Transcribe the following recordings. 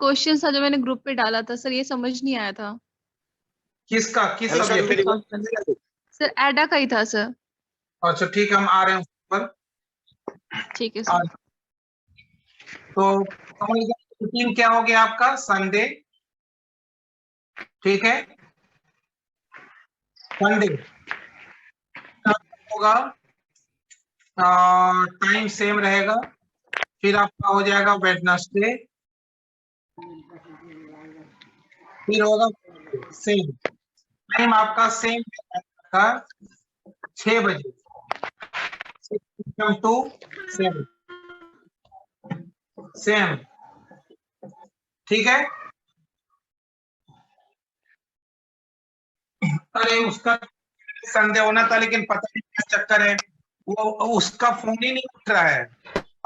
Question था जो मैंने ग्रुप पे डाला था सर, ये समझ नहीं आया था। किसका, किस हेलो सर, सब्जेक्ट? सर एडा का ही था सर। अच्छा ठीक है, हम आ रहे हैं उस पर। ठीक है सर। तो रूटीन क्या हो गया आपका? संडे, ठीक है, संडे होगा, टाइम सेम रहेगा। फिर आपका हो जाएगा वेडनेसडे, फिर होगा सेम टाइम आपका, सेम का 6 बजे टू 7 सेम, ठीक है। अरे उसका संडे होना था, लेकिन पता नहीं क्या चक्कर है, वो उसका फोन ही नहीं उठ रहा है।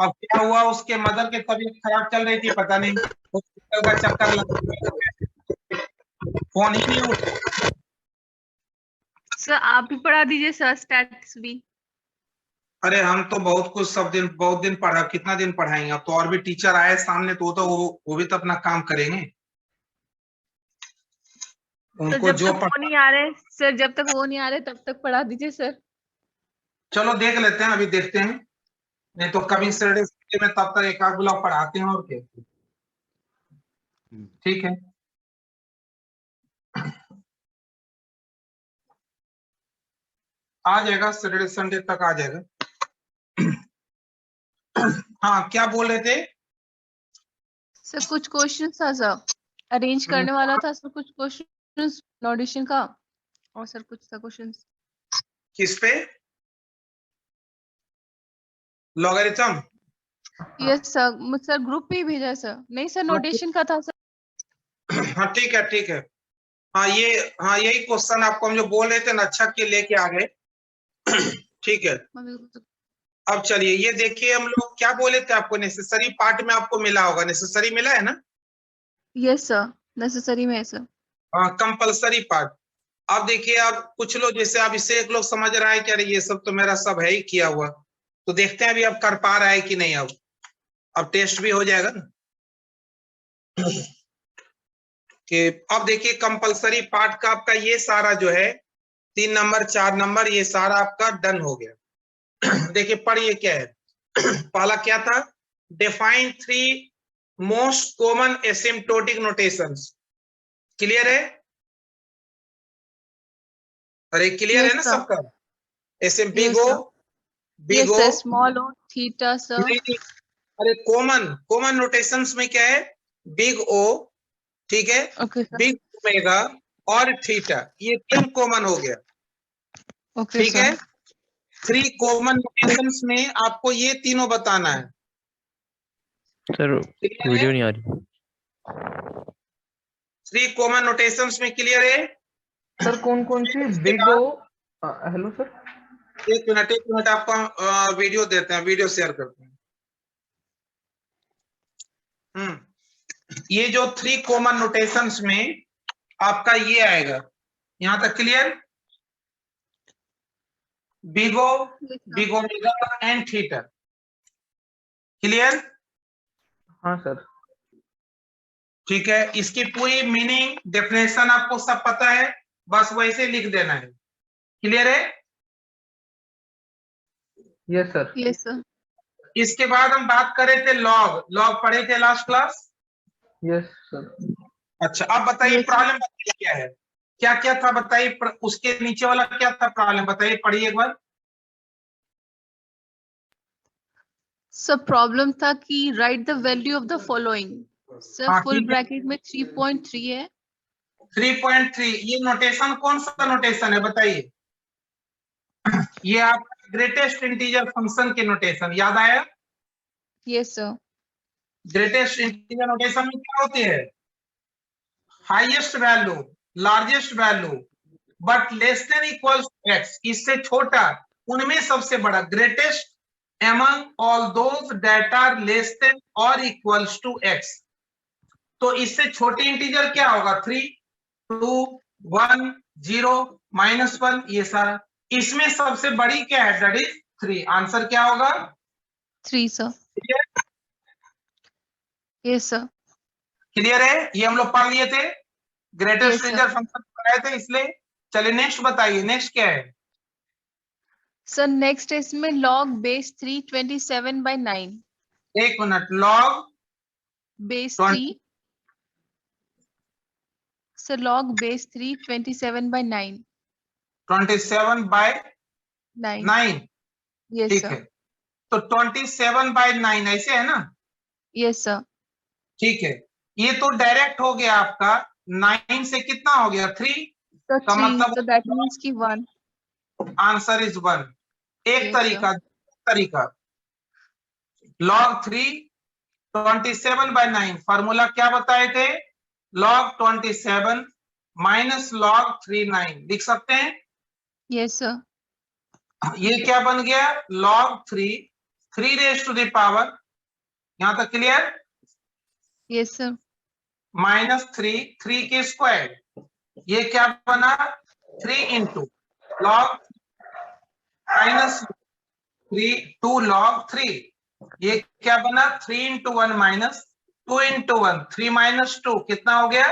अब क्या हुआ, उसके मदर की तबीयत खराब चल रही थी, पता नहीं हॉस्पिटल का चक्कर लग गया, फोन ही नहीं उठ। सर आप भी पढ़ा दीजिए सर, स्टैटिक्स भी। अरे हम तो बहुत कुछ सब दिन, बहुत दिन पढ़ा, कितना दिन पढ़ाएंगे। अब तो और भी टीचर आए सामने, तो वो भी तो अपना काम करेंगे। सर उनको जब जो तक वो नहीं आ रहे सर, जब तक वो नहीं आ रहे तब तक पढ़ा दीजिए सर। चलो देख लेते हैं, अभी देखते हैं, नहीं तो कभी सैटरडे में तब तक एक आध ब्लॉक पढ़ाते हैं, और क्या। ठीक है, आ जाएगा, सैटरडे संडे तक आ जाएगा। हाँ, क्या बोल रहे थे? सर कुछ क्वेश्चन था सर, अरेंज करने वाला था सर, कुछ क्वेश्चन ऑडिशन का, और सर कुछ था क्वेश्चन। किस पे? Logarithm? Yes sir, sir group पे ही भेजा है सर। नहीं सर, नोटेशन का था सर। हाँ ठीक है, ठीक है। हाँ ये, हाँ यही क्वेश्चन आपको हम जो बोल रहे थे ना, अच्छा के लेके आ गए। ठीक है, अब चलिए ये देखिए, हम लोग क्या बोले थे आपको, नेसेसरी पार्ट में आपको मिला होगा, नेसेसरी मिला है ना? यस सर, नेसेसरी में है सर। हाँ, कंपलसरी पार्ट। अब देखिए, अब कुछ लोग, जैसे अब इससे एक लोग समझ रहा है कि अरे ये सब तो मेरा सब है ही किया हुआ, तो देखते हैं अभी अब कर पा रहा है कि नहीं। अब टेस्ट भी हो जाएगा ना कि अब देखिए कंपलसरी पार्ट का आपका ये सारा जो है 3 नंबर 4 नंबर, ये सारा आपका डन हो गया। देखिए पढ़िए क्या है। पहला क्या था? Define 3 most common asymptotic notations. Clear है? अरे क्लियर है ना सबका? ऐसे big O, big O, small O, theta sir. अरे कॉमन, कॉमन नोटेशंस में क्या है? बिग ओ, ठीक है, ओके सर। बिग ओमेगा और थीटा, ये 3 कॉमन हो गया। ओके ठीक है, सर। 3 कॉमन नोटेशंस में आपको ये तीनों बताना है। सर वीडियो नहीं आ रही। 3 कॉमन नोटेशंस में क्लियर है? सर कौन कौन सी? बिग ओ, हेलो सर, एक मिनट आपको वीडियो देते हैं, वीडियो शेयर करते हैं। ये जो 3 कॉमन नोटेशंस में आपका ये आएगा, यहां तक clear? Big O, big omega and theta, clear? हाँ सर, ठीक है, इसकी पूरी मीनिंग डेफिनेशन आपको सब पता है, बस वैसे लिख देना है। क्लियर है? Yes sir, yes sir. इसके बाद हम बात कर रहे थे लॉग, लॉग पढ़े थे लास्ट क्लास। Yes sir. अच्छा, अब बताइए Yes, प्रॉब्लम बताइए क्या है, क्या क्या था बताइए, उसके नीचे वाला क्या था प्रॉब्लम, बताइए, पढ़िए एक बार। सर प्रॉब्लम था कि right the value of the following. Sir हाँ फुल ठीक है, ब्रैकेट में 3.3 है। 3.3, ये नोटेशन कौन सा नोटेशन है बताइए? ये आपका ग्रेटेस्ट इंटीजर फंक्शन के नोटेशन, याद आया? Yes sir. Greatest integer notation में क्या होती है? Highest value, largest value, but less than equals X, इससे छोटा, उनमें सबसे बड़ा, greatest among all those that are less than और इक्वल्स टू एक्स। तो इससे छोटी इंटीजर क्या होगा? 3, 2, 1, 0, -1, ये सारा। इसमें सबसे बड़ी क्या है? That is 3। आंसर क्या होगा? 3 सर। Yes sir. क्लियर है? ये हम लोग पढ़ लिए थे, greatest Yes, sir. Integer function पढ़ाए थे इसलिए। चलिए नेक्स्ट बताइए, नेक्स्ट क्या है? सर नेक्स्ट इसमें log base 3 27/9 एक minute, log base 20 3 sir log base 3 27/9 27/9, 9 yes ठीक sir है। तो 27/9 ऐसे है ना? yes sir ठीक है, ये तो डायरेक्ट हो गया आपका। 9 से कितना हो गया? 3 so का 3 मतलब so that means ki 1 answer is 1। एक yes तरीका, तरीका log 3 27/9 फार्मूला क्या बताए थे? log 27 माइनस log 3 9 लिख सकते हैं। yes sir ये क्या बन गया? log 3 raise to the power, यहां तक क्लियर? yes sir माइनस 3 के स्क्वायर, ये क्या बना? 3 इंटू log माइनस 3 2 log 3, ये क्या बना? 3 इंटू 1 माइनस 2 इंटू 1, 3 माइनस 2 कितना हो गया?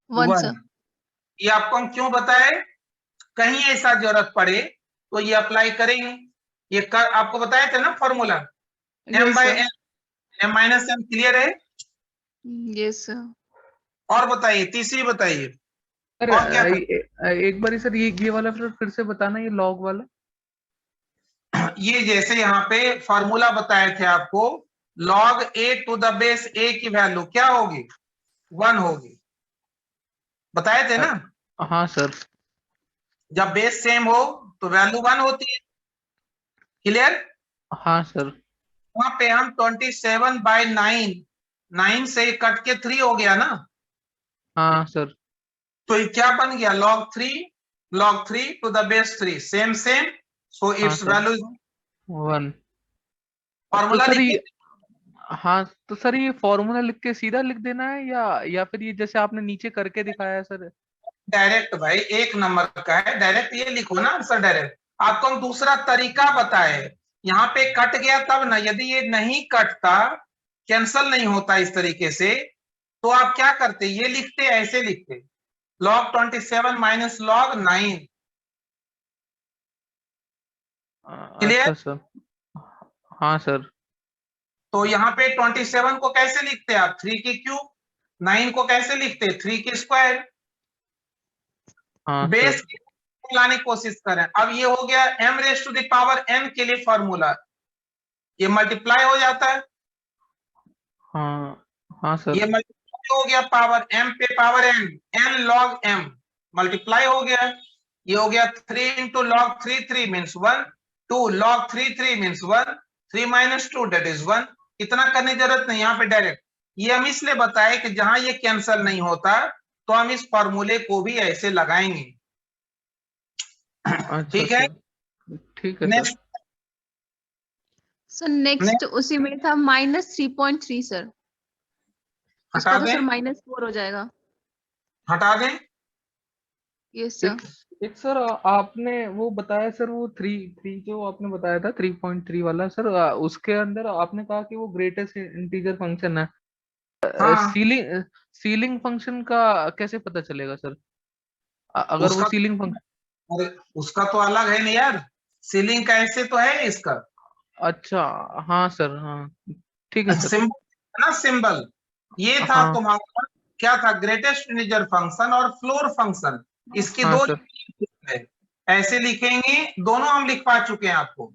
1 sir ये आपको हम क्यों बताए? कहीं ऐसा जरूरत पड़े तो ये अप्लाई करेंगे। ये कर आपको बताए थे ना formula, m yes by sir m minus m, clear है? yes sir और बताइए, तीसरी बताइए। सर और क्या था? एक बार सर ये वाला फिर से बताना, ये लॉग वाला। ये जैसे यहाँ पे फॉर्मूला बताए थे आपको, log a to the base a की वैल्यू क्या होगी? 1 होगी, बताए थे ना? हाँ सर। जब बेस सेम हो तो वैल्यू 1 होती है, क्लियर? हाँ सर। वहां पे हम 27/9, 9 से कट के 3 हो गया ना, हाँ सर। तो ये क्या बन गया? log 3 to the base 3, same same, so हाँ इट्स सर। वैल्यू 1। तो फॉर्मूला सर लिखिए। ये, हाँ तो सर ये फॉर्मूला लिख के सीधा लिख देना है या फिर ये जैसे आपने नीचे करके दिखाया है सर? डायरेक्ट भाई, एक नंबर का है, डायरेक्ट ये लिखो ना आंसर डायरेक्ट। आपको हम दूसरा तरीका बताए, यहाँ पे कट गया तब ना, यदि ये नहीं कटता, कैंसल नहीं होता इस तरीके से, तो आप क्या करते? ये लिखते, ऐसे लिखते, log 27 माइनस log 9, क्लियर? अच्छा सर। हाँ सर। तो यहाँ पे 27 को कैसे लिखते हैं आप? 3 की क्यूब। 9 को कैसे लिखते? 3 की स्क्वायर। हाँ बेस सर। लाने की कोशिश करें। अब ये हो गया m raise to the power n के लिए फॉर्मूला, ये मल्टीप्लाई हो जाता है, हाँ हाँ सर। ये मल्टीप्लाई हो गया पावर m पे power n, n log m multiply हो गया, ये हो गया 3 into log 3 3 means 1, 2 log 3 3 means 1, 3 minus 2 that is 1। इतना करने की जरूरत नहीं, यहाँ पे डायरेक्ट। ये हम इसलिए बताए कि जहां ये कैंसल नहीं होता तो हम इस फॉर्मूले को भी ऐसे लगाएंगे, अच्छा ठीक है? सर। ठीक है सर। नेक्स्ट सर नेक्स्ट उसी में था -3.3 सर उसका हटा तो सर दें, -4 हो जाएगा हटा दें। यस सर एक सर आपने वो बताया सर, वो थ्री थ्री जो आपने बताया था 3.3 वाला सर, उसके अंदर आपने कहा कि वो ग्रेटेस्ट इंटीजर फंक्शन है। हाँ, सीलिंग फंक्शन का कैसे पता चलेगा सर? अगर वो उसका सीलिंग फंक्शन। अरे उसका तो अलग है ना यार, सीलिंग का ऐसे तो है इसका अच्छा। हाँ सर। हाँ ठीक है सर। सिंबल ना, सिंबल ये था हाँ तुम्हारा, क्या था? ग्रेटेस्ट इंटीजर फंक्शन और फ्लोर फंक्शन, इसकी हाँ दो सर। है। ऐसे लिखेंगे, दोनों हम लिखवा चुके हैं आपको,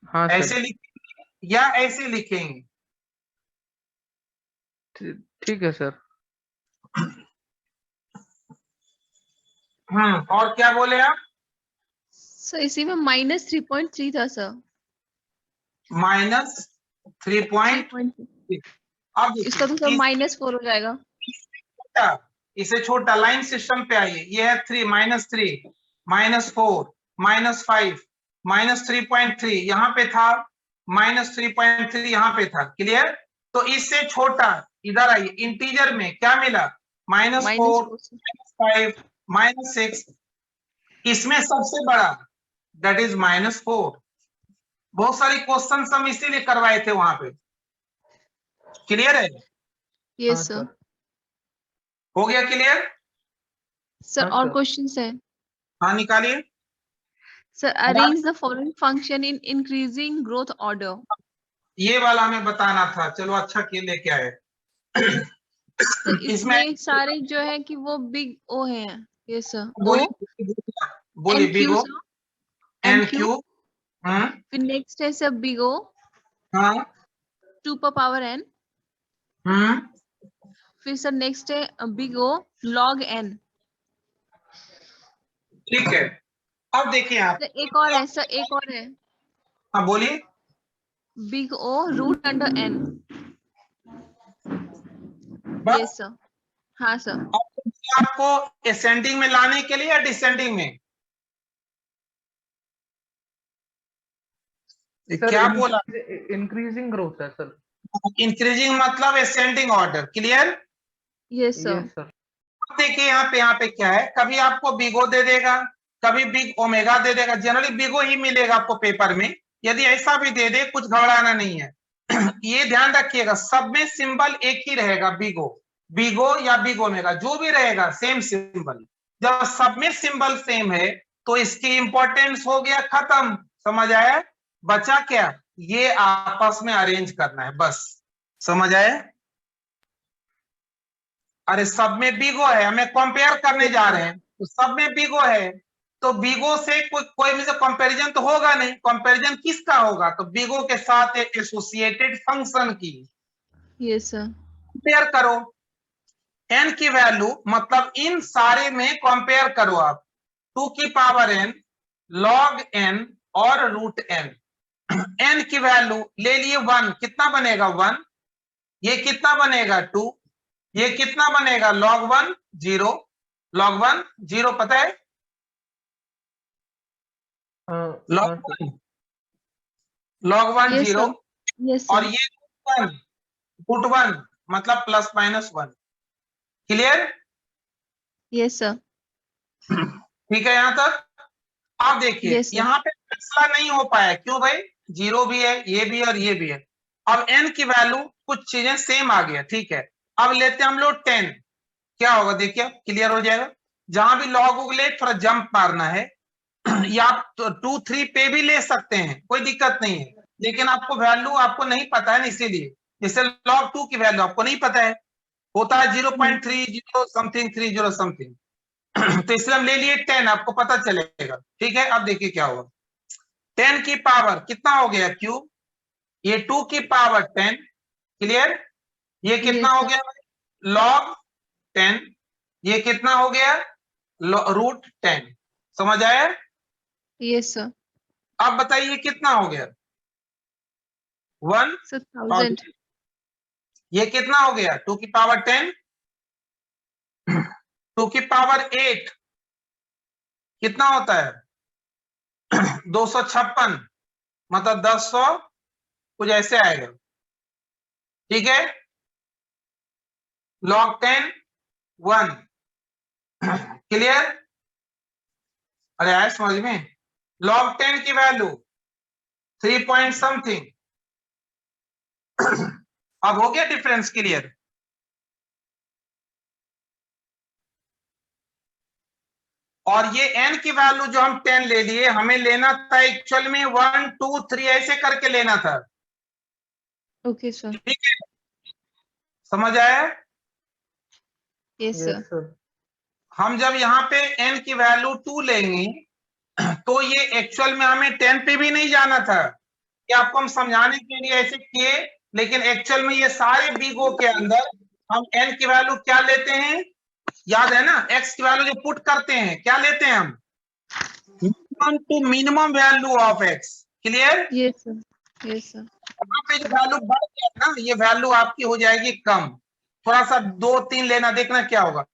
हाँ सर। ऐसे लिखेंगे या ऐसे लिखेंगे। ठीक है सर। और क्या बोले आप? सर इसी में -3.3 था सर -3.3। अब इसका तो सर -4 हो जाएगा इसे छोटा लाइन सिस्टम पे आइए, ये है 3 -3 -4 -5 -3.3, यहाँ पे था -3.3, यहाँ पे था, क्लियर? तो इससे छोटा इधर आइए, इंटीजर में क्या मिला? -4 -5 -6, इसमें सबसे बड़ा दैट इज -4। बहुत सारी क्वेश्चन हम इसीलिए करवाए थे वहां पे, क्लियर है? Yes sir. हो गया क्लियर? सर हाँ, और sir. क्वेश्चंस है हाँ निकालिए। Sir. Arrange the following function in increasing growth order. ये वाला हमें बताना था, चलो अच्छा किए लेके आए। सर इसमें इसमें सारे जो है कि वो बिग ओ है। Yes sir. ओ बोलिए बोलिए, n big Q O sir. N n Q. Q. हाँ फिर नेक्स्ट है सर बिग ओ हाँ 2 पर पावर एन। हम्म फिर सर नेक्स्ट है बिग ओ लॉग एन। ठीक है। अब देखिए आप, सर एक और है सर, एक और है हाँ बोलिए। Big O root under n. बस यस सर। हाँ सर। आपको असेंडिंग में लाने के लिए या डिसेंडिंग में? सर क्या बोला? इंक्रीजिंग ग्रोथ है सर। इंक्रीजिंग मतलब ascending order. Clear? Yes sir. Yes sir. देखिए यहाँ पे क्या है, कभी आपको बिगो दे देगा, कभी बिग ओमेगा दे देगा। जनरली बिगो ही मिलेगा आपको पेपर में। यदि ऐसा भी दे दे, कुछ घबराना नहीं है। ये ध्यान रखिएगा, सब में सिंबल एक ही रहेगा, बिगो बिगो या बिग ओमेगा जो भी रहेगा सेम सिंबल। जब सब में सिंबल सेम है तो इसकी इंपॉर्टेंस हो गया खत्म। समझ आया? बचा क्या? ये आपस में अरेंज करना है बस। समझ आया? अरे सब में बिगो है, हमें कंपेयर करने जा रहे हैं तो सब में बिगो है, तो बिगो से कोई भी से कंपैरिजन तो होगा नहीं। कंपैरिजन किसका होगा? तो बिगो के साथ एक एसोसिएटेड फंक्शन की यस सर। कंपेयर करो। एन की वैल्यू मतलब इन सारे में कंपेयर करो आप। 2 की पावर एन, लॉग एन और रूट एन। एन की वैल्यू ले लिए 1, कितना बनेगा 1। ये कितना बनेगा 2। ये कितना बनेगा log 1 0। log 1 0 पता है? log हाँ sir. 1 log 1 yes 0 sir. Yes और सर। ये रूट 1 मतलब plus minus 1। Clear? Yes sir. ठीक है यहां तक। आप देखिए यस सर। यहां पे फैसला नहीं हो पाया, क्यों भाई? 0 भी है, ये भी है और ये भी है। अब n की वैल्यू कुछ चीजें सेम आ गया, ठीक है। अब लेते हैं हम लोग 10। क्या होगा देखिए, क्लियर हो जाएगा। जहां भी लॉग उगले थोड़ा जंप मारना है, या आप 2 3 पे भी ले सकते हैं, कोई दिक्कत नहीं है। लेकिन आपको वैल्यू आपको नहीं पता है ना, इसीलिए। जैसे log 2 की वैल्यू आपको नहीं पता है, होता है 0.30 समथिंग 30 समथिंग। तो इसलिए हम ले लिए 10, आपको पता चलेगा। ठीक है, अब देखिए क्या होगा। 10 की पावर कितना हो गया क्यूब, ये 2 की पावर 10। क्लियर? ये कितना यस हो सर। गया log 10। ये कितना हो गया रूट 10। समझ आया? Yes sir. अब बताइए कितना हो गया 1। सर और 1000। ये कितना हो गया 2 की पावर 10। 2 की पावर 8 कितना होता है 256, मतलब 1000 कुछ ऐसे आएगा। ठीक है, log 10 1। क्लियर? अरे आए समझ में? log 10 की वैल्यू 3 पॉइंट समथिंग। अब हो गया डिफरेंस क्लियर? और ये n की वैल्यू जो हम 10 ले लिए, हमें लेना था एक्चुअल में 1 2 3 ऐसे करके लेना था। Okay sir. ठीक है, समझ आया? Yes sir. Yes sir. हम जब यहाँ पे n की वैल्यू 2 लेंगे तो ये एक्चुअल में हमें 10 पे भी नहीं जाना था। कि आपको हम समझाने के लिए ऐसे किए, लेकिन एक्चुअल में ये सारे बिगो के अंदर हम n की वैल्यू क्या लेते हैं, याद है ना? x की वैल्यू जो पुट करते हैं क्या लेते हैं हम, minimum to minimum value of x। Clear? Yes sir. Yes sir. वहां पे जो वैल्यू बढ़ गया ना, ये वैल्यू आपकी हो जाएगी कम। थोड़ा सा 2 3 लेना, देखना क्या होगा।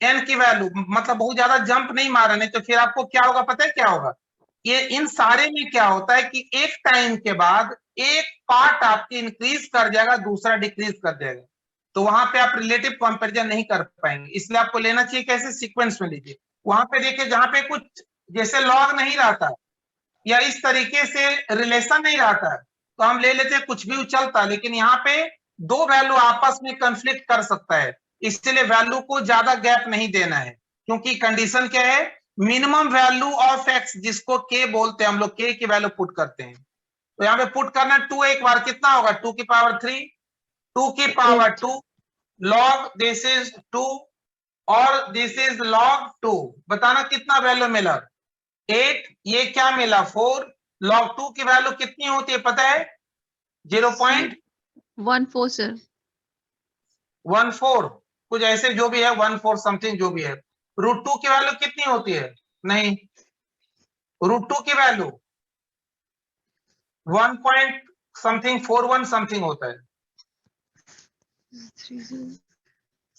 n की वैल्यू मतलब बहुत ज्यादा जंप नहीं मारा, नहीं तो फिर आपको क्या होगा पता है क्या होगा? ये इन सारे में क्या होता है कि एक टाइम के बाद एक पार्ट आपकी इंक्रीज कर जाएगा, दूसरा डिक्रीज कर जाएगा। तो वहां पे आप रिलेटिव कंपैरिजन नहीं कर पाएंगे, इसलिए आपको लेना चाहिए कैसे, सीक्वेंस में लीजिए। वहां पे देखिए जहां पे कुछ जैसे लॉग नहीं रहता या इस तरीके से रिलेशन नहीं रहता, तो हम ले लेते कुछ भी चलता। लेकिन यहाँ पे दो वैल्यू आपस में कंफ्लिक्ट कर सकता है, इसलिए वैल्यू को ज्यादा गैप नहीं देना है, क्योंकि कंडीशन क्या है, मिनिमम वैल्यू ऑफ एक्स, जिसको के बोलते हैं हम लोग, के की वैल्यू पुट करते हैं। तो यहाँ पे पुट करना 2 एक बार, कितना होगा 2 की पावर 3, 2 की पावर 2, लॉग दिस इज 2 और दिस इज लॉग 2, बताना कितना वैल्यू मिला 8, ये क्या मिला 4, लॉग 2 की वैल्यू कितनी होती है पता है 0.14 सर। 0.14 कुछ ऐसे जो भी है 1/4 समथिंग जो भी है। √2 की वैल्यू कितनी होती है, नहीं √2 की वैल्यू 1 पॉइंट समथिंग 41 समथिंग होता है।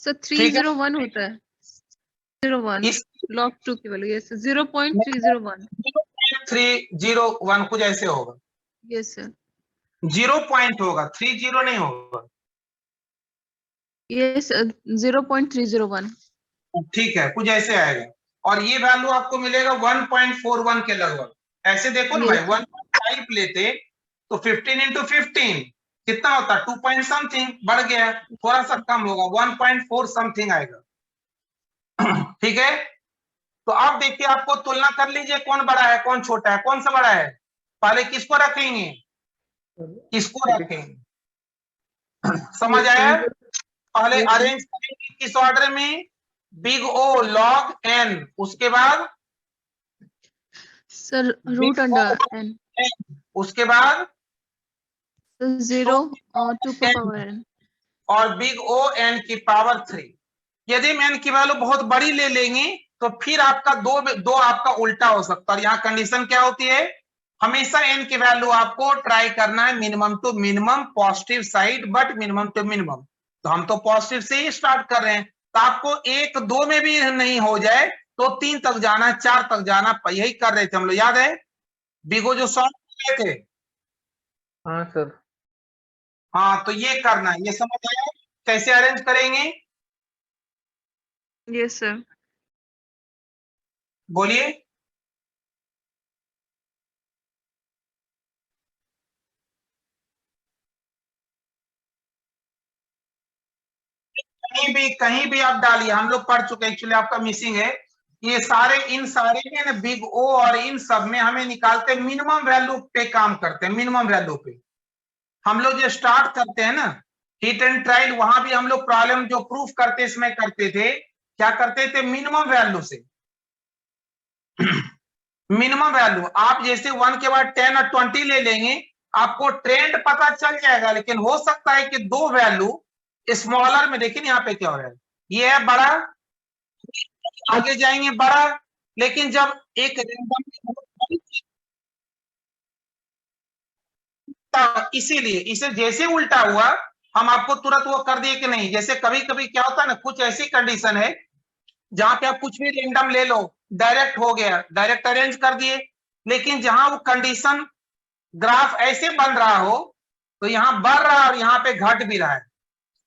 सर ठीक है 301 होता है, 01 इस log 2 की वैल्यू, यस 0.301, 301 कुछ ऐसे होगा, यस सर, 0 पॉइंट होगा 30 नहीं होगा। यस 0.301, ठीक है कुछ ऐसे आएगा और ये वैल्यू आपको मिलेगा 1.41 के लगभग। ऐसे देखो ना भाई Yes. 1.5 लेते तो 15 into 15 कितना होता, 2 पॉइंट समथिंग, बढ़ गया थोड़ा सा कम होगा 1.4 समथिंग आएगा। ठीक है, तो अब देखिए आपको तुलना कर लीजिए कौन बड़ा है कौन छोटा है, कौन सा बड़ा है, पहले किसको रखेंगे, किसको रखेंगे, समझ आया। पहले Yes, sir. अरेंज करेंगे किस ऑर्डर में, बिग ओ लॉग एन, उसके बाद सर रूट अंडर n, उसके बाद 0 और 2 का पावर n, और बिग ओ एन की पावर 3। यदि हम एन की वैल्यू बहुत बड़ी ले लेंगे तो फिर आपका दो आपका उल्टा हो सकता है। और यहाँ कंडीशन क्या होती है, हमेशा एन की वैल्यू आपको ट्राई करना है minimum to minimum positive side, but minimum to minimum. तो हम तो पॉजिटिव से ही स्टार्ट कर रहे हैं, तो आपको 1 2 में भी नहीं हो जाए तो 3 तक जाना, 4 तक जाना, यही कर रहे थे हम लोग, याद है बिगो जो सॉल्व कर रहे थे। हाँ सर। हाँ तो ये करना है, ये समझ आया कैसे अरेंज करेंगे, यस सर। बोलिए। कहीं भी आप डालिए, हम लोग पढ़ चुके, एक्चुअली आपका मिसिंग है ये सारे, इन सारे में ना बिग ओ और इन सब में हमें निकालते मिनिमम वैल्यू पे काम करते हैं, मिनिमम वैल्यू पे हम लोग जो स्टार्ट करते हैं ना हिट एंड ट्रायल, वहां भी हम लोग प्रॉब्लम जो प्रूफ करते इसमें करते थे, क्या करते थे मिनिमम वैल्यू से। मिनिमम वैल्यू आप जैसे 1 के बाद 10 और 20 ले लेंगे, आपको ट्रेंड पता चल जाएगा, लेकिन हो सकता है कि दो वैल्यू स्मॉलर में, देखिए यहाँ पे क्या हो रहा है, ये है बड़ा, आगे जाएंगे बड़ा, लेकिन जब एक इसीलिए इसे जैसे उल्टा हुआ हम आपको तुरंत वो कर दिए कि नहीं। जैसे कभी कभी क्या होता है ना, कुछ ऐसी कंडीशन है जहां पे आप कुछ भी रेंडम ले लो, डायरेक्ट हो गया, डायरेक्ट अरेंज कर दिए, लेकिन जहां वो कंडीशन ग्राफ ऐसे बन रहा हो तो यहाँ बढ़ रहा है और यहाँ पे घट भी रहा है,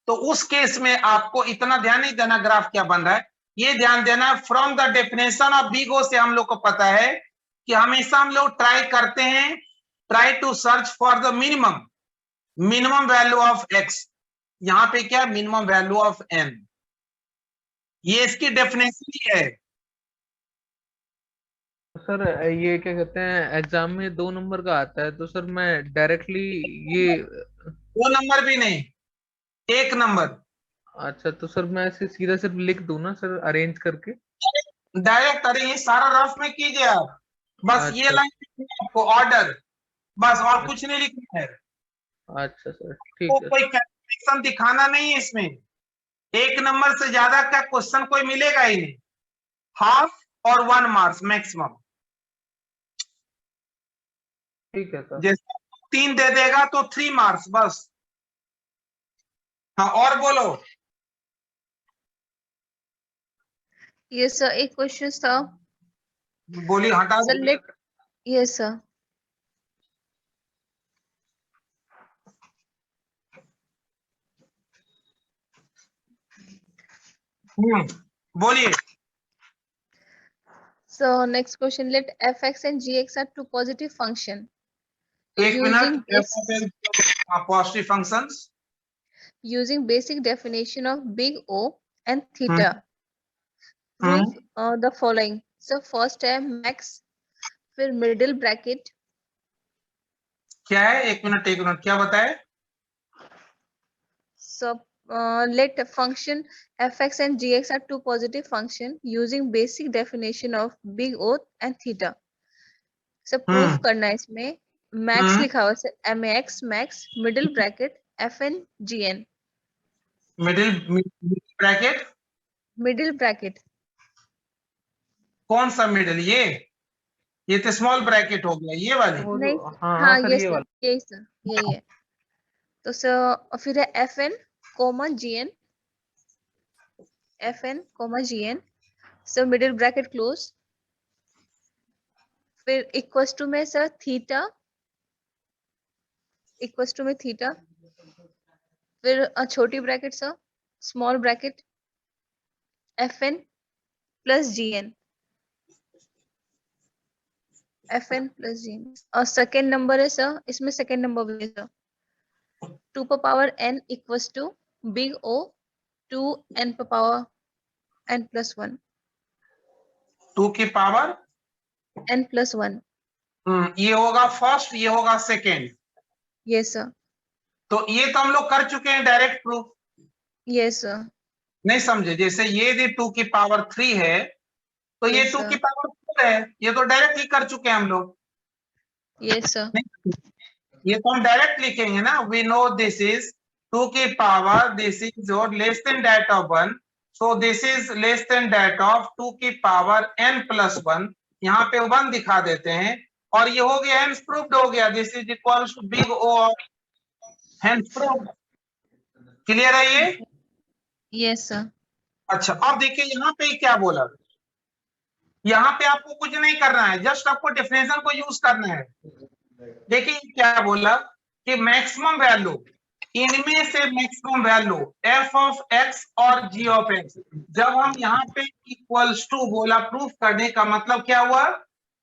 तो उस केस में आपको इतना ध्यान नहीं देना ग्राफ क्या बन रहा है, ये ध्यान देना फ्रॉम द डेफिनेशन ऑफ बिगो से हम लोग को पता है कि हमेशा हम लोग ट्राई करते हैं, try to search for the minimum value of x, यहाँ पे क्या मिनिमम वैल्यू ऑफ एन, ये इसकी डेफिनेशन ही है। सर ये क्या कहते हैं, एग्जाम में 2 नंबर का आता है, तो सर मैं डायरेक्टली ये 2 नंबर भी नहीं, 1 नंबर अच्छा, तो सर मैं ऐसे सीधा सिर्फ लिख दूं ना सर, अरेंज करके। डायरेक्ट, अरे ये सारा रफ में कीजिए आप, बस ये अच्छा लाइन आपको ऑर्डर, बस और कुछ नहीं लिखना है, अच्छा सर, तो ठीक है। कोई कैलकुलेशन दिखाना नहीं है इसमें, 1 नंबर से ज्यादा का क्वेश्चन कोई मिलेगा ही नहीं, हाफ और 1 मार्क्स मैक्सिमम, ठीक है सर। जैसे 3 दे देगा तो 3 मार्क्स बस। हाँ और बोलो। यस सर, एक क्वेश्चन था बोलिए, हटा सर, लेट, यस सर, बोलिए। so next question, let fx and gx are two positive function एक using minute, positive functions using basic definition of big O and theta. Prove the following. So first है max, फिर middle bracket. क्या है? एक minute क्या बताए? So let function fx and gx are two positive function using basic definition of big O and theta. So proof करना है इसमें max लिखा हुआ है max max middle bracket fn gn. Middle bracket, Middle bracket. कौन सा middle? ये तो स्मॉल ब्रैकेट हो गया, ये वाली। वो नहीं, जो हाँ हाँ सर ये ये सर वाला। यही सर यही है। तो सर फिर है fn comma gn, fn comma gn, so middle bracket close, फिर इक्वल्स टू में सर थीटा, इक्वल्स टू में थीटा, फिर छोटी bracket sir small bracket fn plus gn, fn plus gn। और सेकेंड नंबर है सर, इसमें सेकेंड नंबर भी है सर 2 पर power n equals to big O 2 n पर पावर n प्लस 1, 2 की पावर n प्लस 1। ये होगा फर्स्ट, ये होगा सेकेंड। यस सर, तो ये तो हम लोग कर चुके हैं डायरेक्ट प्रूफ। यस सर, नहीं समझे? जैसे ये यदि 2 की पावर 3 है तो ये Yes, 2 sir. की पावर 4 है, ये तो डायरेक्ट ही कर चुके हैं हम लोग। यस सर, नहीं, ये तो हम डायरेक्ट लिखेंगे ना, वी नो दिस इज 2 की पावर, दिस इज और less than that of 1, so this is less than that of 2 की पावर n प्लस 1। यहाँ पे 1 दिखा देते हैं और ये हो गया, हेंस प्रूव्ड हो गया, this is equals to big O of hence proved. Clear है ये? यस सर, अच्छा, अब देखिए यहाँ पे क्या बोला। यहाँ पे आपको कुछ नहीं करना है, जस्ट आपको डेफिनेशन को यूज करना है। देखिए क्या बोला कि मैक्सिमम वैल्यू, इनमें से maximum value f of x और g ऑफ x। जब हम यहाँ पे इक्वल्स टू बोला, प्रूफ करने का मतलब क्या हुआ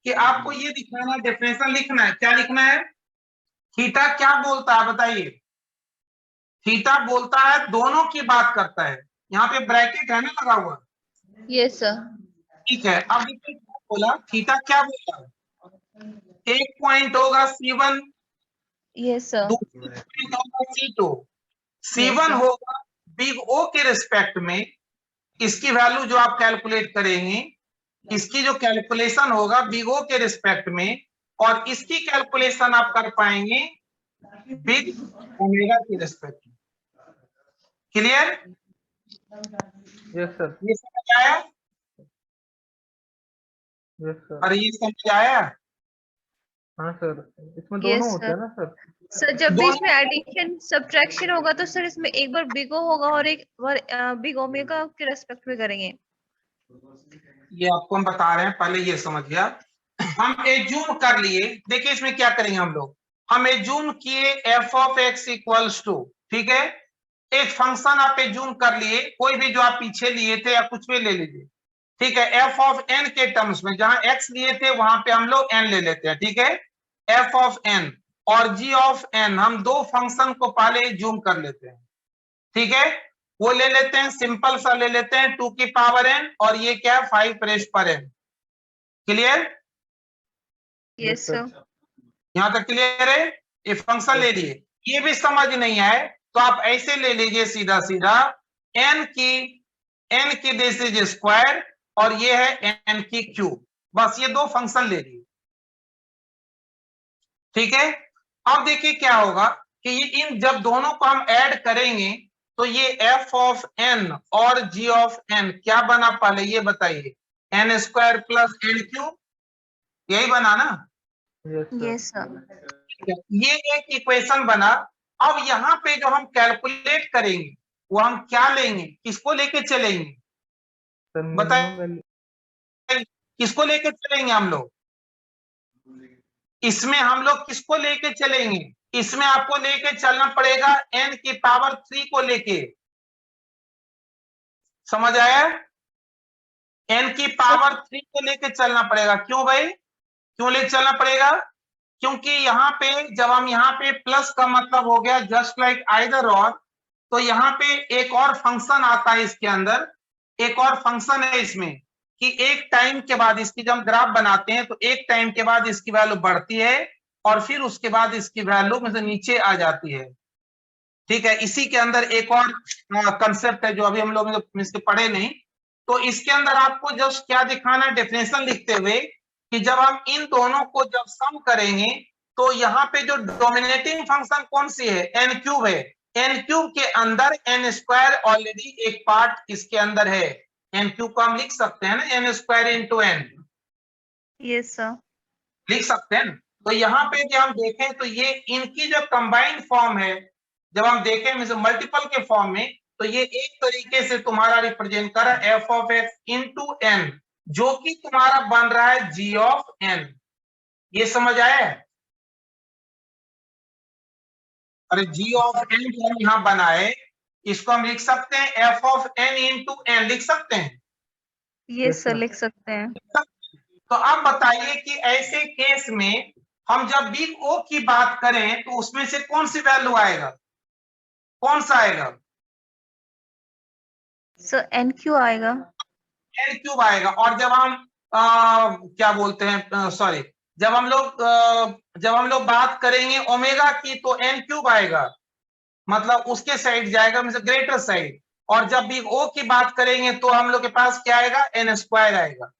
कि आपको ये दिखाना, डेफिनेशन लिखना है। क्या लिखना है? थीटा क्या बोलता है बताइए? थीटा बोलता है, दोनों की बात करता है। यहाँ पे ब्रैकेट है ना लगा हुआ? यस सर, ठीक है। अब देखिए क्या बोला, थीटा क्या बोला? एक पॉइंट होगा C1, यस सर, दूसरा पॉइंट होगा C2। C1 Yes, sir. होगा बिग O के रिस्पेक्ट में, इसकी वैल्यू जो आप कैलकुलेट करेंगे, इसकी जो कैलकुलेशन होगा बिग O के रिस्पेक्ट में, और इसकी कैलकुलेशन आप कर पाएंगे बिग ओमेगा के रिस्पेक्ट में। क्लियर? यस सर, ये समझ आया? Yes sir. और ये समझ आया? हाँ सर, इसमें दोनों Yes, होते sir. हैं ना सर? सर जब भी दोनों- इसमें एडिशन सब्ट्रैक्शन होगा तो सर इसमें एक बार बिग O होगा और एक बार बिग ओमेगा के रेस्पेक्ट में करेंगे। ये आपको हम बता रहे हैं, पहले ये समझ गया। हम एज्यूम कर लिए, देखिए इसमें क्या करेंगे हम लोग। हम एज्यूम किए f of x equals to, ठीक है, एक फंक्शन आप एज्यूम कर लिए, कोई भी जो आप पीछे लिए थे या कुछ भी ले लीजिए, ठीक है। f ऑफ n के टर्म्स में जहां x लिए थे वहां पे हम लोग n ले लेते हैं, ठीक है। f ऑफ n और g ऑफ n, हम दो फंक्शन को पहले एज्यूम कर लेते हैं, ठीक है। वो ले लेते हैं, सिंपल सा ले लेते हैं 2 की पावर n, और ये क्या है 5 रेज़ पर n। क्लियर? यस सर, यहां तक क्लियर है? ये फंक्शन ले लिए। ये भी समझ नहीं आए तो आप ऐसे ले लीजिए सीधा सीधा, n की दिस इज स्क्वायर और ये है n की क्यूब, बस ये दो फंक्शन ले लिए, ठीक है। अब देखिए क्या होगा कि ये इन जब दोनों को हम ऐड करेंगे तो ये f ऑफ n और g ऑफ n क्या बना, पहले ये बताइए? n square plus n cube, यही बना ना? यस सर, ये एक इक्वेशन बना। अब यहाँ पे जो हम कैलकुलेट करेंगे वो हम क्या लेंगे, किसको लेके चलेंगे सर बताइए? मिनिमम वैल्यू किसको लेके चलेंगे हम लोग? इसमें हम लोग किसको लेके चलेंगे? इसमें आपको लेके चलना पड़ेगा n की पावर 3 को लेके। समझ आया? n की पावर 3 को लेके चलना पड़ेगा। क्यों भाई, क्यों लेके चलना पड़ेगा? क्योंकि यहाँ पे जब हम यहाँ पे प्लस का मतलब हो गया जस्ट लाइक आइदर और, तो यहाँ पे एक और फंक्शन आता है इसके अंदर, एक और फंक्शन है इसमें कि एक टाइम के बाद इसकी जब हम ग्राफ बनाते हैं तो एक टाइम के बाद इसकी वैल्यू बढ़ती है और फिर उसके बाद इसकी वैल्यू में से नीचे आ जाती है। ठीक है, इसी के अंदर एक और कंसेप्ट है जो अभी हम लोग इसके पढ़े नहीं। तो इसके अंदर आपको जस्ट क्या दिखाना है, डेफिनेशन लिखते हुए कि जब हम इन दोनों को जब सम करेंगे तो यहाँ पे जो डोमिनेटिंग फंक्शन कौन सी है, एन क्यूब है। एन क्यूब के अंदर एन स्क्वायर ऑलरेडी एक पार्ट इसके अंदर है। एन क्यूब को हम लिख सकते हैं ना, n square into n. Yes sir. लिख सकते हैं। तो यहाँ पे जब हम देखें तो ये इनकी जो कंबाइंड फॉर्म है, जब हम देखें मल्टीपल के फॉर्म में, तो ये एक तरीके से तुम्हारा रिप्रेजेंट कर रहा है f of x into n, जो कि तुम्हारा बन रहा है जी ऑफ एन। ये समझ आया है? अरे जी ऑफ एन जो हम यहाँ बनाए, इसको हम लिख सकते हैं f of n into n, लिख सकते हैं। यस सर, लिख सकते हैं। तो अब बताइए कि ऐसे केस में हम जब बिग ओ की बात करें तो उसमें से कौन सी वैल्यू आएगा, कौन सा आएगा? सर एन क्यू आएगा। एन क्यूब आएगा। और जब हम क्या बोलते हैं, सॉरी, जब हम लोग बात करेंगे ओमेगा की तो एन क्यूब आएगा, मतलब उसके साइड जाएगा, मतलब ग्रेटर साइड। और जब बिग ओ की बात करेंगे तो हम लोग के पास क्या आएगा, एन स्क्वायर आएगा।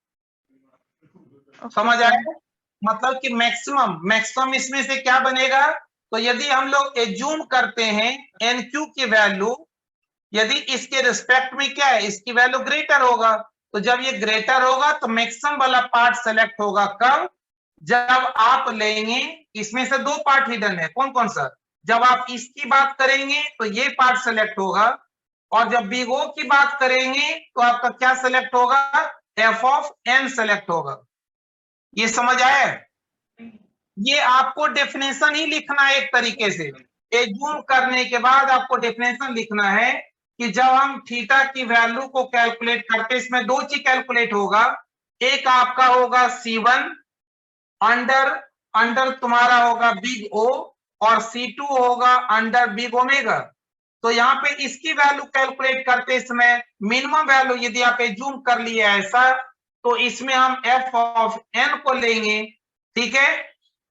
समझ आएगा? मतलब कि मैक्सिमम इसमें से क्या बनेगा, तो यदि हम लोग एज्यूम करते हैं एन क्यू की वैल्यू, यदि इसके रिस्पेक्ट में क्या है, इसकी वैल्यू ग्रेटर होगा, तो जब ये ग्रेटर होगा तो मैक्सिमम वाला पार्ट सेलेक्ट होगा। कब? जब आप लेंगे, इसमें से दो पार्ट हिडन है, कौन कौन सा? जब आप इसकी बात करेंगे तो ये पार्ट सेलेक्ट होगा, और जब बिग ओ की बात करेंगे तो आपका क्या सेलेक्ट होगा, एफ ऑफ एन सेलेक्ट होगा। ये समझ आया? ये आपको डेफिनेशन ही लिखना है एक तरीके से। एज्यूम करने के बाद आपको डेफिनेशन लिखना है कि जब हम थीटा की वैल्यू को कैलकुलेट करते, इसमें दो चीज कैलकुलेट होगा। एक आपका होगा C1 अंडर तुम्हारा होगा बिग ओ, और C2 होगा अंडर बिग ओमेगा। तो यहाँ पे इसकी वैल्यू कैलकुलेट करते समय मिनिमम वैल्यू यदि आप एज्यूम कर लिए ऐसा, तो इसमें हम एफ ऑफ एन को लेंगे। ठीक है,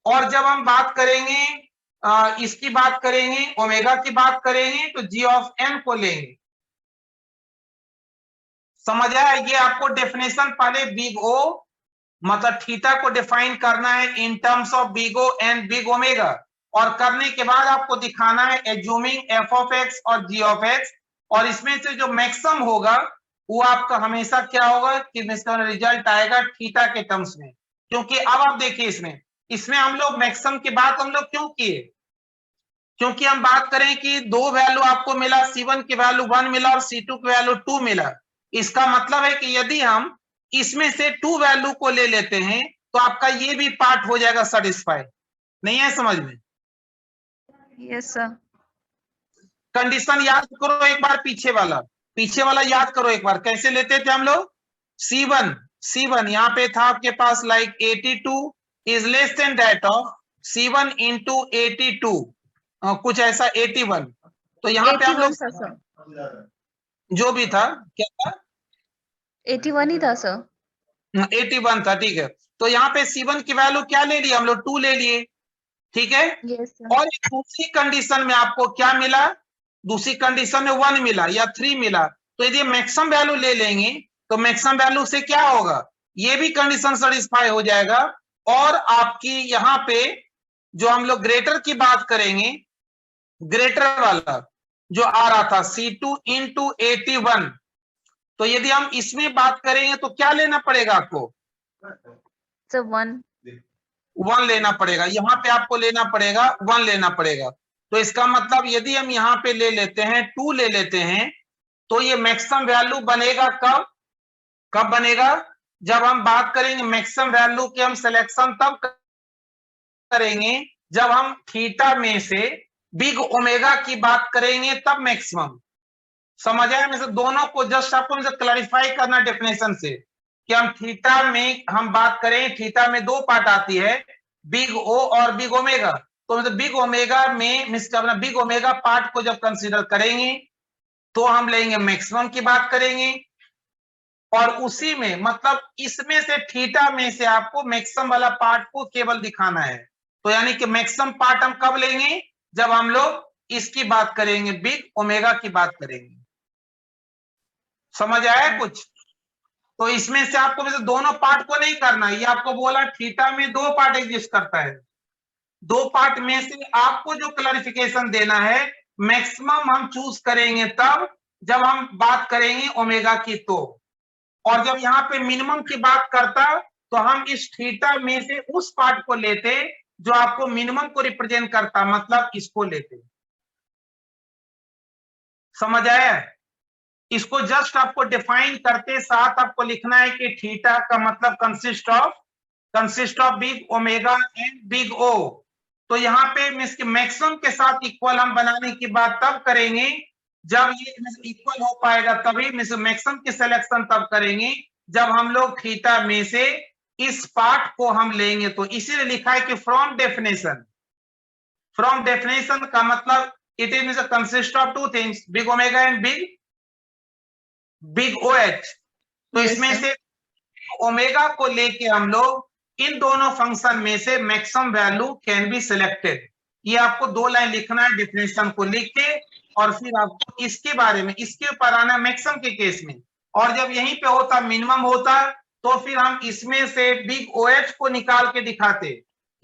और जब हम बात करेंगे इसकी बात करेंगे, ओमेगा की बात करेंगे, तो जी ऑफ एन को लेंगे। समझ आया? ये आपको डेफिनेशन पहले बिग ओ मतलब थीटा को डिफाइन करना है in terms of big O and big omega, और करने के बाद आपको दिखाना है एज्यूमिंग एफ ऑफ एक्स और जी ऑफ एक्स, और इसमें से जो मैक्सिमम होगा वो आपका हमेशा क्या होगा कि इसका रिजल्ट आएगा थीटा के टर्म्स में। क्योंकि अब आप देखिए इसमें हम लोग मैक्सिमम की बात हम लोग क्यों किए, क्योंकि हम बात करें कि दो वैल्यू आपको मिला, C1 की वैल्यू 1 मिला और C2 की वैल्यू 2 मिला। इसका मतलब है कि यदि हम इसमें से 2 वैल्यू को ले लेते हैं तो आपका ये भी पार्ट हो जाएगा सेटिस्फाई। नहीं है समझ में? Yes sir. कंडीशन याद करो एक बार, पीछे वाला याद करो एक बार, कैसे लेते थे हम लोग। C1 यहाँ पे था आपके पास like 82 is less than that of C1 into 82, कुछ ऐसा 81। तो यहाँ पे हम लोग जो भी था, क्या था, 81 ही था सर। 81 था। ठीक है, तो यहाँ पे C1 की वैल्यू क्या ले ली हम लोग, 2 ले लिए। ठीक है, यस सर। और दूसरी कंडीशन में आपको क्या मिला, दूसरी कंडीशन में 1 मिला या 3 मिला। तो यदि मैक्सिमम वैल्यू ले लेंगे तो मैक्सिमम वैल्यू से क्या होगा, ये भी कंडीशन सेटिस्फाई हो जाएगा। और आपकी यहाँ पे जो हम लोग ग्रेटर की बात करेंगे, ग्रेटर वाला जो आ रहा था C2 इंटू 81, तो यदि हम इसमें बात करेंगे तो क्या लेना पड़ेगा आपको, सर 1 लेना पड़ेगा। यहाँ पे आपको लेना पड़ेगा 1 लेना पड़ेगा। तो इसका मतलब यदि हम यहाँ पे ले लेते हैं 2 ले लेते हैं, तो ये मैक्सिमम वैल्यू बनेगा कब बनेगा, जब हम बात करेंगे मैक्सिमम वैल्यू के हम सिलेक्शन तब करेंगे जब हम थीटा में से बिग ओमेगा की बात करेंगे, तब मैक्सिमम। समझ आया? में से दोनों को जस्ट आपको क्लैरिफाई करना डेफिनेशन से कि हम थीटा में हम बात करें, थीटा में 2 पार्ट आती है, बिग ओ और बिग ओमेगा। तो मतलब बिग ओमेगा में अपना बिग ओमेगा पार्ट को जब कंसीडर करेंगे तो हम लेंगे मैक्सिमम की बात करेंगे, और उसी में मतलब इसमें से थीटा में से आपको मैक्सिमम वाला पार्ट को केवल दिखाना है। तो यानी कि मैक्सिमम पार्ट हम कब लेंगे, जब हम लोग इसकी बात करेंगे, बिग ओमेगा की बात करेंगे। समझ आया कुछ? तो इसमें से आपको वैसे दोनों पार्ट को नहीं करना, ये आपको बोला थीटा में दो पार्ट एग्जिस्ट करता है, दो पार्ट में से आपको जो क्लैरिफिकेशन देना है मैक्सिमम हम चूज करेंगे तब जब हम बात करेंगे ओमेगा की। तो और जब यहाँ पे मिनिमम की बात करता तो हम इस थीटा में से उस पार्ट को लेते जो आपको मिनिमम को रिप्रेजेंट करता, मतलब इसको लेते। समझ आया? इसको जस्ट आपको डिफाइन करते साथ आपको लिखना है कि थीटा का मतलब consist of big omega and big O. तो यहाँ पे मैक्सिमम के साथ इक्वल हम बनाने की बात तब करेंगे जब ये इक्वल हो पाएगा, तभी मैक्सिमम की सिलेक्शन तब करेंगे जब हम लोग थीटा में से इस पार्ट को हम लेंगे। तो इसीलिए लिखा है कि फ्रॉम डेफिनेशन का मतलब it is consist of two things, big omega and big O h. तो Yes, इसमें sir. से ओमेगा को लेके हम लोग इन दोनों फंक्शन में से maximum value can be selected. ये आपको दो लाइन लिखना है डेफिनेशन को लिख के, और फिर आपको इसके बारे में इसके ऊपर आना मैक्सिमम के केस में। और जब यहीं पे होता मिनिमम होता तो फिर हम इसमें से बिग ओ एच को निकाल के दिखाते।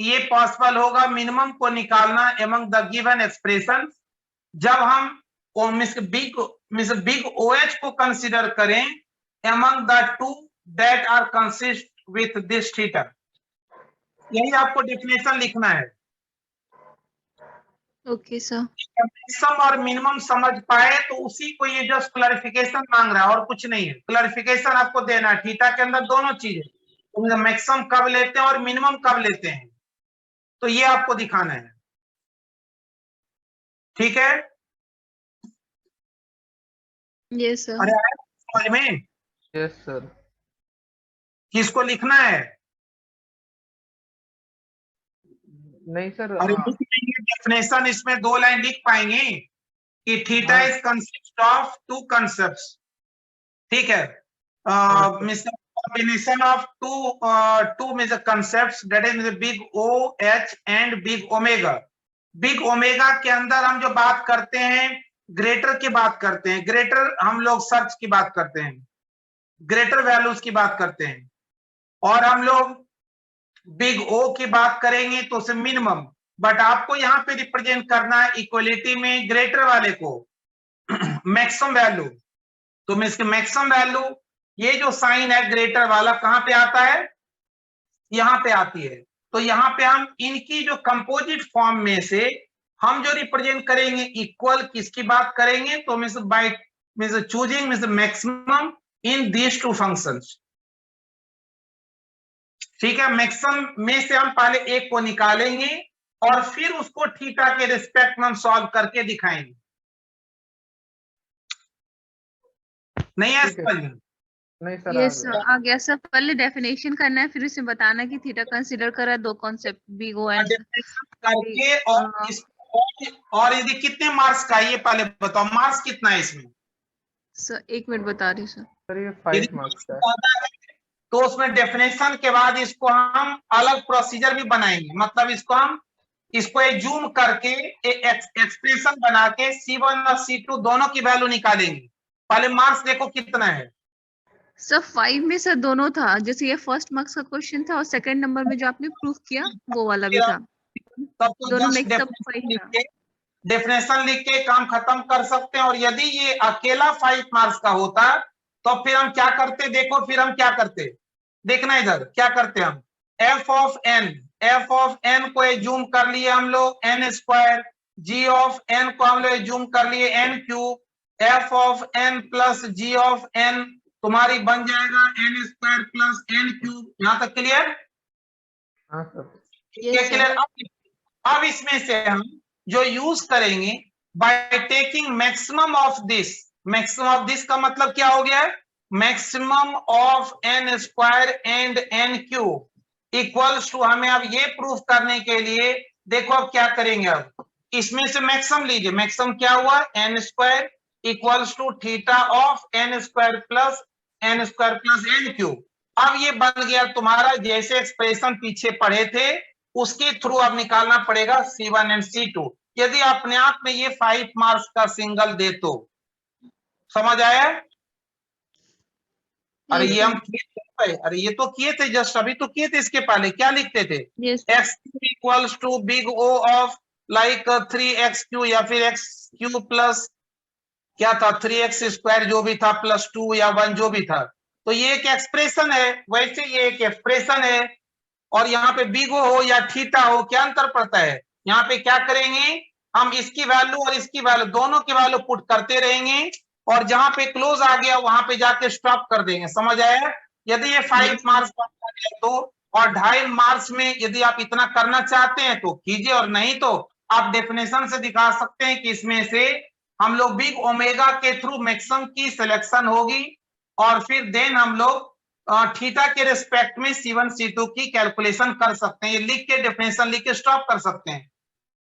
ये पॉसिबल होगा मिनिमम को निकालना एमंग द गिवन एक्सप्रेशन जब हम बिग ओ एच को कंसिडर करें among the two that are consist with this theta. यही आपको डेफिनेशन लिखना है। Okay, sir. मैक्सिमम और मिनिमम समझ पाए तो उसी को ये जस्ट क्लैरिफिकेशन मांग रहा है और कुछ नहीं है। क्लैरिफिकेशन आपको देना है थीटा के अंदर दोनों चीजें, मैक्सिमम कब लेते हैं और मिनिमम कब लेते हैं, तो ये आपको दिखाना है। ठीक है? Yes, sir. अरे समझ में? Yes sir. किसको लिखना है? नहीं सर, अरे डेफिनेशन इसमें दो लाइन लिख पाएंगे कि थीटा हाँ। Is consist of two concepts. ठीक है? combination of two major concepts, that is big O H and big omega। Big omega के अंदर हम जो बात करते हैं ग्रेटर की बात करते हैं, ग्रेटर हम लोग सर्च की बात करते हैं, ग्रेटर वैल्यूज की बात करते हैं, और हम लोग बिग ओ की बात करेंगे तो उसे मिनिमम। बट आपको यहाँ पे रिप्रेजेंट करना है इक्वलिटी में ग्रेटर वाले को मैक्सिमम वैल्यू। तो मैक्सिमम वैल्यू ये जो साइन है ग्रेटर वाला कहां पे आता है, यहां पे आती है। तो यहां पे हम इनकी जो कंपोजिट फॉर्म में से हम जो रिप्रेजेंट करेंगे इक्वल किसकी बात करेंगे, तो by choosing maximum in these two functions. ठीक है? मैक्सिमम में से हम पहले एक को निकालेंगे और फिर उसको थीटा के रिस्पेक्ट में हम सॉल्व करके दिखाएंगे। नहीं है समझ में? नहीं सर, Yes, sir. आ गया सर। पहले डेफिनेशन करना है, फिर उसे बताना कि थीटा कंसीडर करा दो कॉन्सेप्ट बिग ओ एंड करके और यदि कितने मार्क्स का ये पहले बताओ, मार्क्स कितना है इसमें? सर 1 मिनट बता रही हूँ सर। सर ये यदि 5 मार्क्स का है। तो उसमें डेफिनेशन के बाद इसको हम अलग प्रोसीजर भी बनाएंगे, मतलब इसको एक जूम करके एक्सप्रेशन बना के C1 और C2 दोनों की वैल्यू निकालेंगे। पहले मार्क्स देखो कितना है सर 5 में सर दोनों था, जैसे ये फर्स्ट मार्क्स का क्वेश्चन था और सेकंड नंबर में जो आपने प्रूफ किया वो वाला भी था, तब तो दोनों जस्ट मिक्सअप 5 था। डेफिनेशन लिख के काम खत्म कर सकते हैं। और यदि ये अकेला 5 मार्क्स का होता तो फिर हम क्या करते, देखो फिर हम क्या करते, देखना इधर क्या करते हम, एफ ऑफ एन को जूम कर लिए हम लोग n square, g of n को हम लोग जूम कर लिए n cube, f of n plus g of n तुम्हारी बन जाएगा n square plus n cube. यहां तक क्लियर? हाँ सर। क्लियर? अब इसमें से हम जो यूज करेंगे by taking maximum of this का मतलब क्या हो गया, maximum of n square and n cube equals to, हमें अब ये प्रूफ करने के लिए देखो अब क्या करेंगे, अब इसमें से मैक्सिमम लीजिए, मैक्सिमम क्या हुआ, n square equals to theta of n square plus n cube. अब ये बन गया तुम्हारा जैसे एक्सप्रेशन पीछे पढ़े थे उसके थ्रू अब निकालना पड़ेगा C1 एंड C2। यदि अपने आप में ये 5 मार्क्स का सिंगल दे तो समझ आया? अरे ये हम अरे ये तो किए थे, जस्ट अभी तो किए थे, इसके पहले क्या लिखते थे, x equals to big O of like 3x³ या फिर x³ प्लस क्या था 3x स्क्वायर जो भी था प्लस 2 या 1 जो भी था। तो ये एक एक्सप्रेशन है, वैसे ये एक एक्सप्रेशन है। और यहाँ पे बिग ओ हो या थीटा हो क्या अंतर पड़ता है, यहाँ पे क्या करेंगे हम इसकी वैल्यू और इसकी वैल्यू दोनों की वैल्यू पुट करते रहेंगे और जहां पे क्लोज आ गया वहां पे जाके स्टॉप कर देंगे। समझ आया? यदि ये 5 मार्क्स तो, और 2.5 मार्क्स में यदि आप इतना करना चाहते हैं तो कीजिए, और नहीं तो आप डेफिनेशन से दिखा सकते हैं कि इसमें से हम लोग बिग ओमेगा के थ्रू मैक्सिमम की सिलेक्शन होगी और फिर देन हम लोग थीटा के रिस्पेक्ट में C1 C2 की कैलकुलेशन कर सकते हैं। ये लिख के डेफिनेशन लिख के स्टॉप कर सकते हैं।